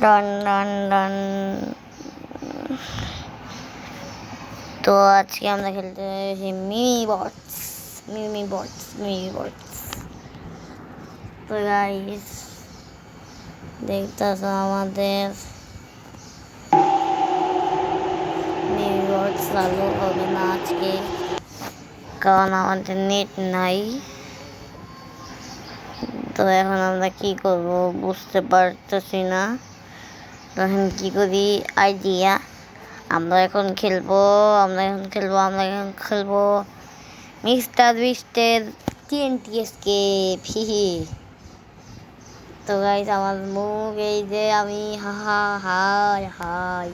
ডান ডান ডান। তো আজকে আমরা খেলতে মিমি বটস। তো গাইস দেখতেছো আমাদের মিমি বটস চালু হবে না আজকে, কারণ আমাদের নেট নাই। তো এখন আমরা কি করব বুঝতে পারতেছি না। তখন কি করি আইডিয়া, আমরা এখন খেলবো মিস্টার বিস্টের TNT এসকেপ। তো গাইস আমার মুখ এই যে আমি হাই।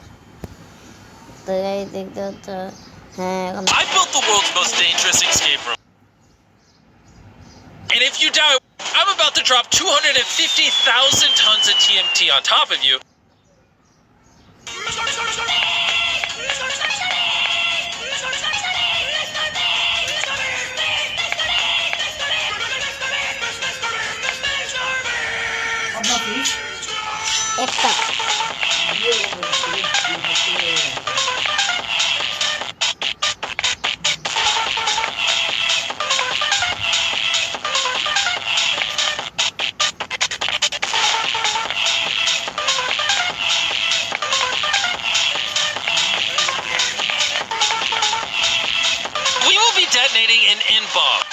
তো গাইস দেখতে হচ্ছে হ্যাঁ এখন I built the world's most dangerous escape room. And if you die, I'm about to drop 250,000 tons of TNT on top of you. একটা We will be detonating an N-bomb.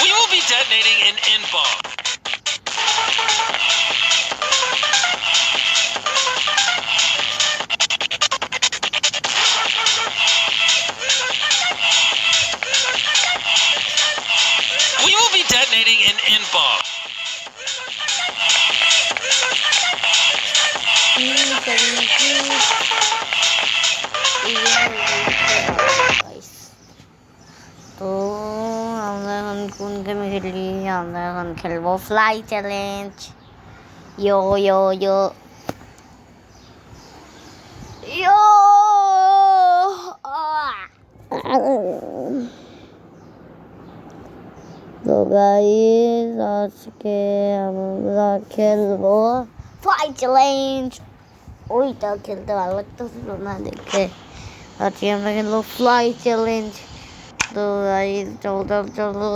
We will be detonating an N-bomb. We will be detonating an N-bomb. তো আমরা এখন কোন গেমে খেলি? আমরা এখন খেলবো ফ্লাই চ্যালেঞ্জ। ইয়ো ইয়ো ইয়ো ইয়ো তো গাইস আজকে আমরা খেলবো ফ্লাই চ্যালেঞ্জ। ওইটা খেলতে ভালো লাগতেছিল না দেখে, আজকে আমরা খেলবো ফ্লাই চ্যালেঞ্জ। তো গাইস চলো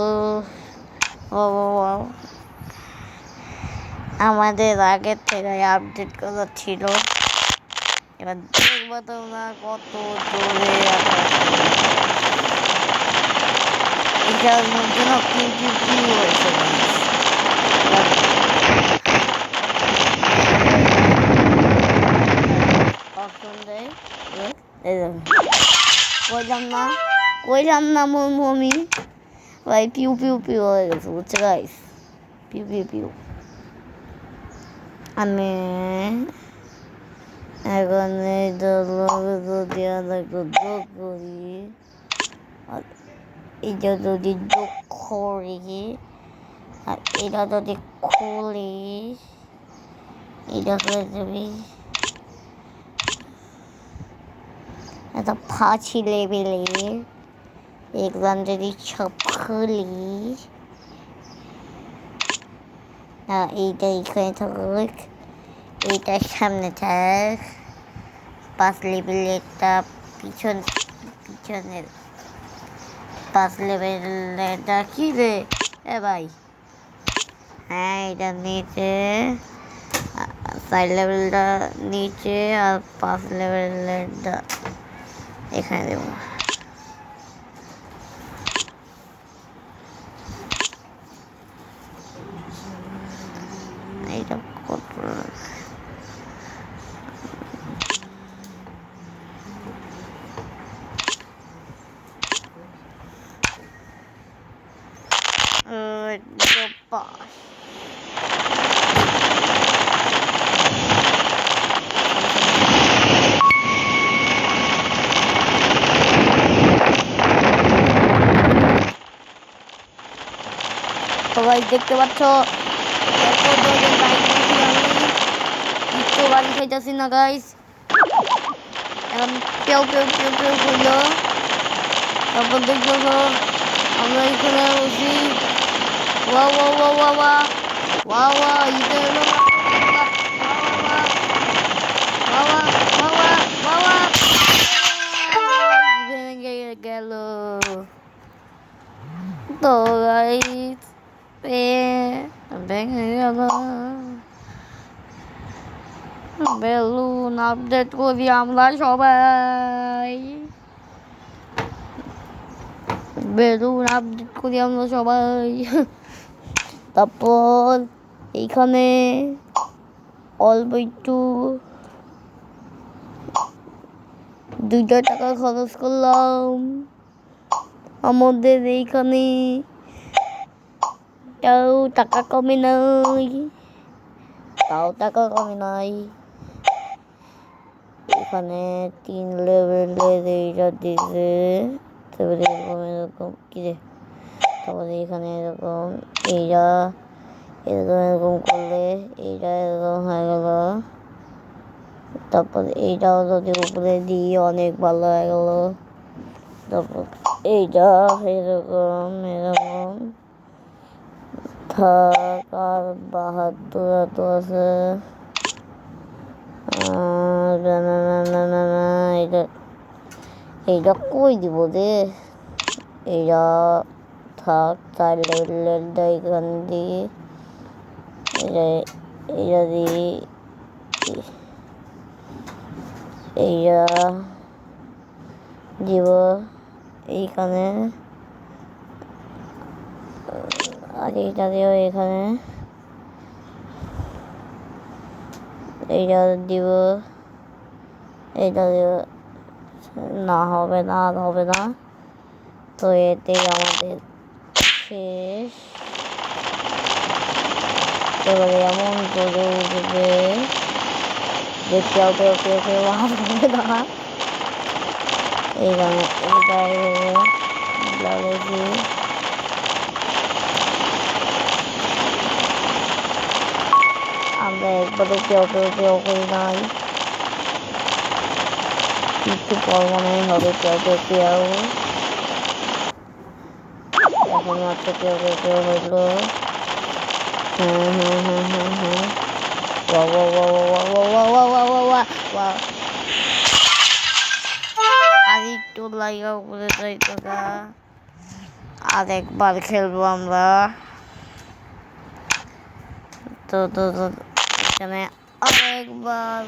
আমাদের আগের থেকে আপডেট করা ছিল। এবার দেখবো তোমরা কত জোরে এটার মধ্যে না পিউ হয়েছে। অপশন দেয় কইলাম না মমি ভাই পিউ হয়ে গেছে বুঝছে গাইস, পিউ। আমি এখন যদি করি এটা যদি যোগ করি আর এটা যদি খুলি এটা হয়ে যাবে একটা ফাঁসি লেভেলে। এগুলাম যদি সব খুলি এইটা এখানে থাকুক, এইটার সামনে থাক, 5 লেভেলেরটা পিছনের 5 লেভেলেরটা কি রে এ ভাই? হ্যাঁ এটা নিচে, 4 লেভেলটা নিচে আর 5 লেভেলেরটা এখানে দেবো। এইটা কত সবাই দেখতে পাচ্ছ বাড়ি খাইতেছি না গাইস। এখন পেও পেও পেও পেও করলো। তারপর দেখবো আমরা এখানে বসি। ওয়া ওয়া ওয়া ওয়া ওয়া ওয়া ওয়া এটা হলো ওয়া ওয়া ওয়া ওয়া ওয়া ওয়া ভেঙে গেল। তো গাইস ভেঙে গেল। বেলুন আপডেট করি আমরা সবাই। বেলুন আপডেট করি আমরা সবাই। তারপর এইখানে অল্প একটু 2 টাকা খরচ করলাম। আমাদের এইখানে তাও টাকা কমে নাই, এখানে 3 লেভেলের এইটা দিছে। তারপরে এরকম কি রে, তারপরে এখানে এরকম এইটা এরকম করলে এইটা এরকম হয়ে গেল। তারপর এইটাও যদি উপরে দিই অনেক ভালো হয়ে গেল। তারপর এইটা এরকম এরকম থাক। আর 72 তো আছে। এইটা কই দিব রে, এইটা থাক। 4 লেভেলটা এখানে দিই, এইটা দিই, এইটা দিব এইখানে। আর এইটা দিও এখানে, এইটা দিব, এইটা দিব। না হবে না, আর হবে না। তো এতেই আমাদের শেষ। এবারে এমন করে উঠবে যে কেউ কেউ কেউ কেউ হবে না। এইখানে এইটাই লাগেছি। আমরা একবারও কেউ কেউ কেউ করি নাই, একটু পর মনে হবে কেউ কেউ কেউ। এখন মাত্র কেউ কেউ কেউ হইলো। আর একটু লাইগা উপরে যাইতো না। আর একবার খেলবো আমরা। তো তো তো এখানে আরেকবার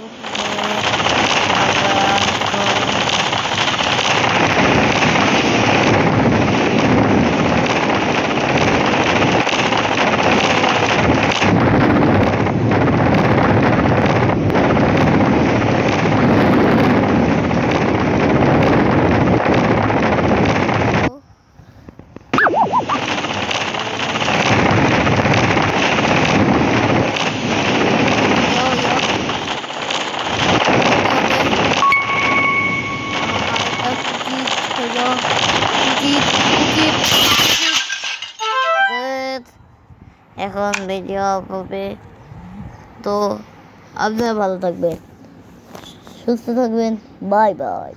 এখন ভিডিও হবে। তো আপনারা ভালো থাকবেন, সুস্থ থাকবেন। Bye bye.